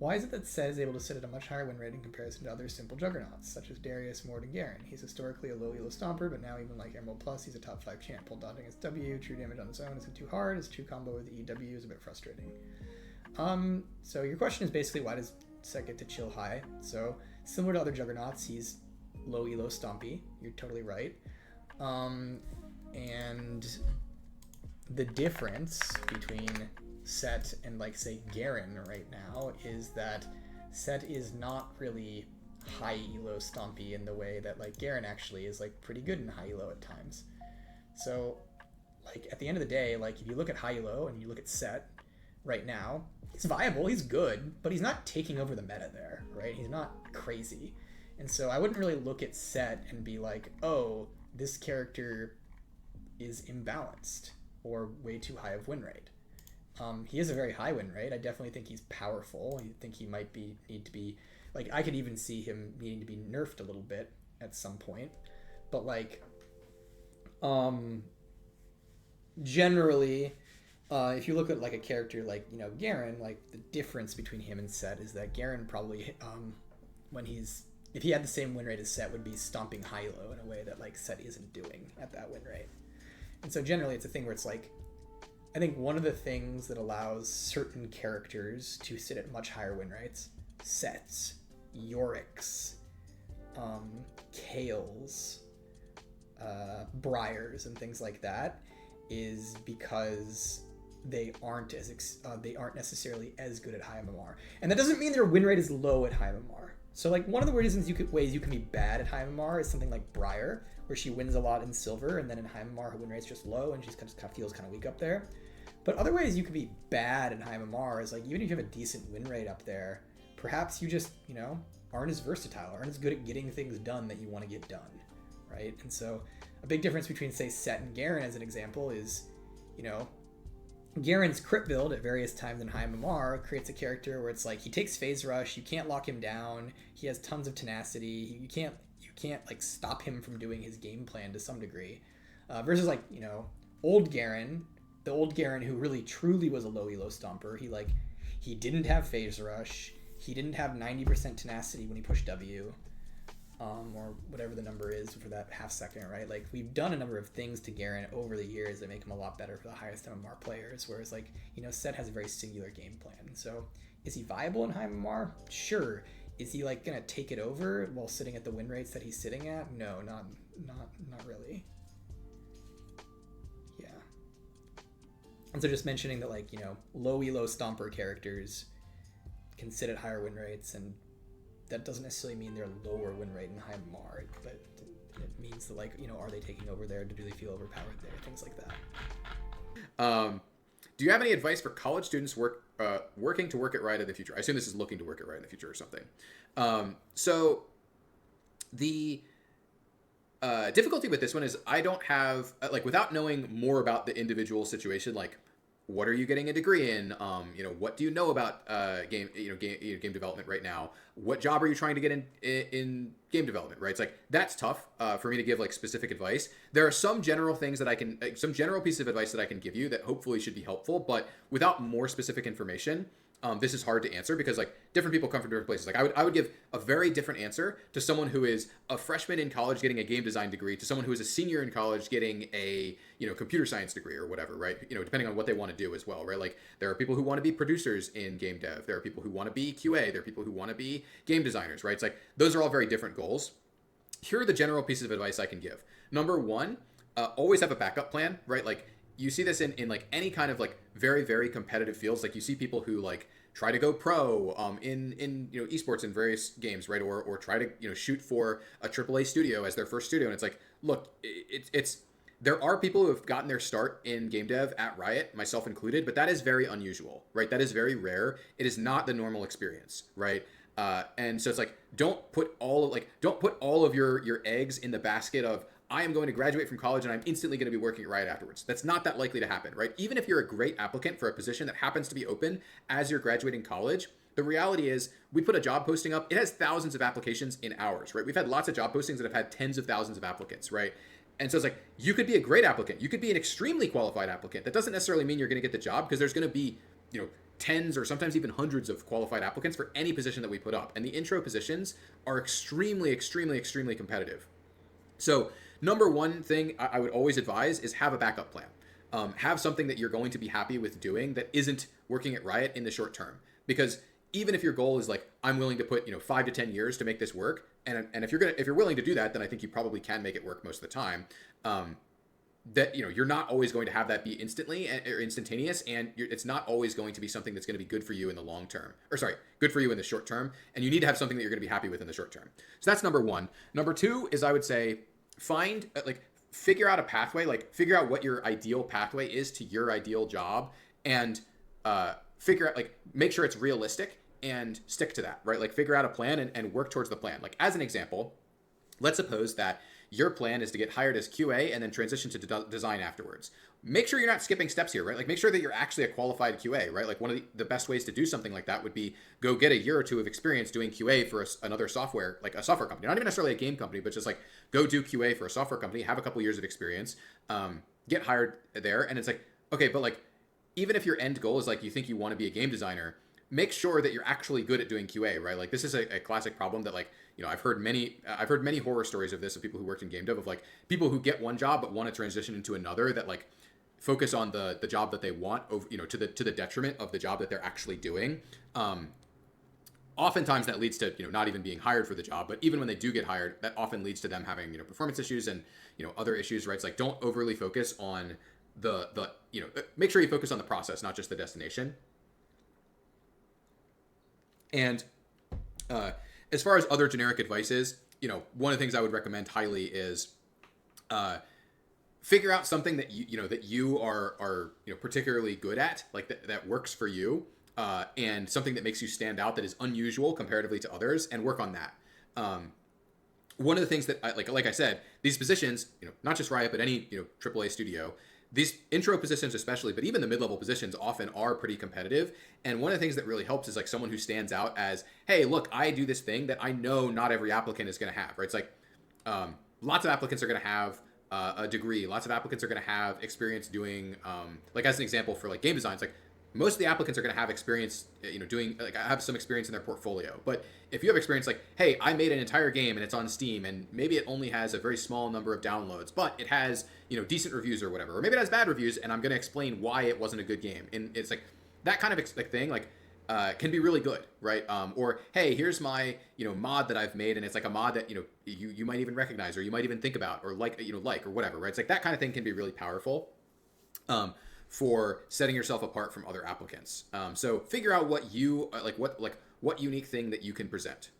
Why is it that Set is able to sit at a much higher win rate in comparison to other simple juggernauts, such as Darius, Mord, and Garen? He's historically a low elo stomper, but now even like Emerald Plus, he's a top 5 champ. While dodging his W, true damage on his own isn't too hard. His true combo with EW is a bit frustrating. So your question is basically why does Set get to chill high? So similar to other juggernauts, he's low elo stompy. You're totally right. And the difference between Set and like say Garen right now is that Set is not really high elo stompy in the way that like Garen actually is like pretty good in high elo at times. So like at the end of the day, like if you look at high elo and you look at Set right now, he's viable, he's good, but he's not taking over the meta there, right? He's not crazy. And so I wouldn't really look at Set and be like, oh, this character is imbalanced or way too high of win rate. He has a very high win rate. I definitely think he's powerful. I think he might need to be like, I could even see him needing to be nerfed a little bit at some point. But like, generally, if you look at like a character like, you know, Garen, like the difference between him and Set is that Garen probably, if he had the same win rate as Set, would be stomping high low in a way that like Set isn't doing at that win rate. And so generally it's a thing where it's like, I think one of the things that allows certain characters to sit at much higher win rates, Sets, Yoriks, Kales, Briars, and things like that, is because they aren't necessarily as good at high MMR. And that doesn't mean their win rate is low at high MMR. So like one of the ways you can be bad at high MMR is something like Briar, where she wins a lot in silver, and then in high MMR her win rate's just low and she just kind of feels kind of weak up there. But other ways you can be bad in high MMR is like, even if you have a decent win rate up there, perhaps you just, you know, aren't as versatile, aren't as good at getting things done that you want to get done, right? And so a big difference between, say, Set and Garen as an example is, you know, Garen's crit build at various times in high MMR creates a character where it's like he takes phase rush, you can't lock him down, he has tons of tenacity, you can't like stop him from doing his game plan to some degree. Versus like, you know, the old Garen who really truly was a low elo stomper. He didn't have phase rush, he didn't have 90% tenacity when he pushed W. Or whatever the number is for that half second, right? Like we've done a number of things to Garen over the years that make him a lot better for the highest MMR players, whereas like, you know, Set has a very singular game plan. So is he viable in high MMR? Sure. Is he like gonna take it over while sitting at the win rates that he's sitting at? No, not really. Yeah. And so just mentioning that, like, you know, low elo stomper characters can sit at higher win rates, and that doesn't necessarily mean they're lower win rate in high MMR, but it means that, like, you know, are they taking over there? Do they feel overpowered there? Things like that. Do you have any advice for college students working to work at Riot in the future? I assume this is looking to work at Riot in the future or something. So the difficulty with this one is I don't have, like, without knowing more about the individual situation, like, what are you getting a degree in? You know, what do you know about game development right now? What job are you trying to get in game development? Right? It's like that's tough for me to give like specific advice. There are some general things that I can, some general pieces of advice that I can give you that hopefully should be helpful, but without more specific information, this is hard to answer because like different people come from different places. Like I would give a very different answer to someone who is a freshman in college getting a game design degree to someone who is a senior in college getting a, you know, computer science degree or whatever, right? You know, depending on what they want to do as well, right? Like there are people who want to be producers in game dev. There are people who want to be QA. There are people who want to be game designers, right? It's like those are all very different goals. Here are the general pieces of advice I can give. Number one, always have a backup plan, right? Like you see this in like any kind of like very, very competitive fields. Like you see people who like try to go pro in you know esports in various games, right? Or try to, you know, shoot for a AAA studio as their first studio. And it's like, look, it's there are people who have gotten their start in game dev at Riot, myself included, but that is very unusual, right? That is very rare. It is not the normal experience, right? And so it's like, don't put all of your eggs in the basket of I am going to graduate from college and I'm instantly going to be working at Riot afterwards. That's not that likely to happen, right? Even if you're a great applicant for a position that happens to be open as you're graduating college, the reality is we put a job posting up, it has thousands of applications in hours, right? We've had lots of job postings that have had tens of thousands of applicants, right? And so it's like, you could be a great applicant. You could be an extremely qualified applicant. That doesn't necessarily mean you're going to get the job because there's going to be, you know, tens or sometimes even hundreds of qualified applicants for any position that we put up. And the intro positions are extremely, extremely, extremely competitive. So number one thing I would always advise is have a backup plan. Have something that you're going to be happy with doing that isn't working at Riot in the short term. Because even if your goal is like, I'm willing to put 5 to 10 years to make this work, and if you're willing to do that, then I think you probably can make it work most of the time. That you're not always going to have that be instantly or instantaneous, and it's not always going to be something that's going to be good for you in the long term, or sorry, good for you in the short term, and you need to have something that you're going to be happy with in the short term. So that's number one. Number two is, I would say, figure out a pathway, figure out what your ideal pathway is to your ideal job, and figure out, make sure it's realistic and stick to that, right? Figure out a plan and work towards the plan. As an example, let's suppose that your plan is to get hired as QA and then transition to design afterwards. Make sure you're not skipping steps here, right? Make sure that you're actually a qualified QA, right? One of the best ways to do something like that would be go get a year or two of experience doing QA for another software, like a software company, not even necessarily a game company, but just go do QA for a software company, have a couple years of experience, get hired there. And it's okay, but even if your end goal is you think you want to be a game designer, make sure that you're actually good at doing QA, right? This is a classic problem that I've heard many horror stories of this, of people who worked in game dev, of people who get one job but want to transition into another that focus on the job that they want over, to the detriment of the job that they're actually doing. Oftentimes that leads to not even being hired for the job, but even when they do get hired, that often leads to them having performance issues and other issues, right? It's don't overly focus on the make sure you focus on the process, not just the destination. And as far as other generic advice is, one of the things I would recommend highly is figure out something that you are particularly good at, that works for you, and something that makes you stand out, that is unusual comparatively to others, and work on that. One of the things that like I said, these positions, not just Riot, but any AAA studio, these intro positions especially, but even the mid-level positions often are pretty competitive. And one of the things that really helps is someone who stands out as, hey, look, I do this thing that I know not every applicant is going to have, right? It's lots of applicants are going to have a degree. Lots of applicants are going to have experience doing, as an example for game design, it's most of the applicants are going to have experience, doing, have some experience in their portfolio. But if you have experience hey, I made an entire game and it's on Steam, and maybe it only has a very small number of downloads, but it has, decent reviews or whatever, or maybe it has bad reviews, and I'm going to explain why it wasn't a good game. And it's that kind of thing, can be really good, right? Or, hey, here's my, mod that I've made, and it's a mod that, you might even recognize, or you might even think about, or or whatever, right? It's that kind of thing can be really powerful. For setting yourself apart from other applicants. So figure out what you what unique thing that you can present.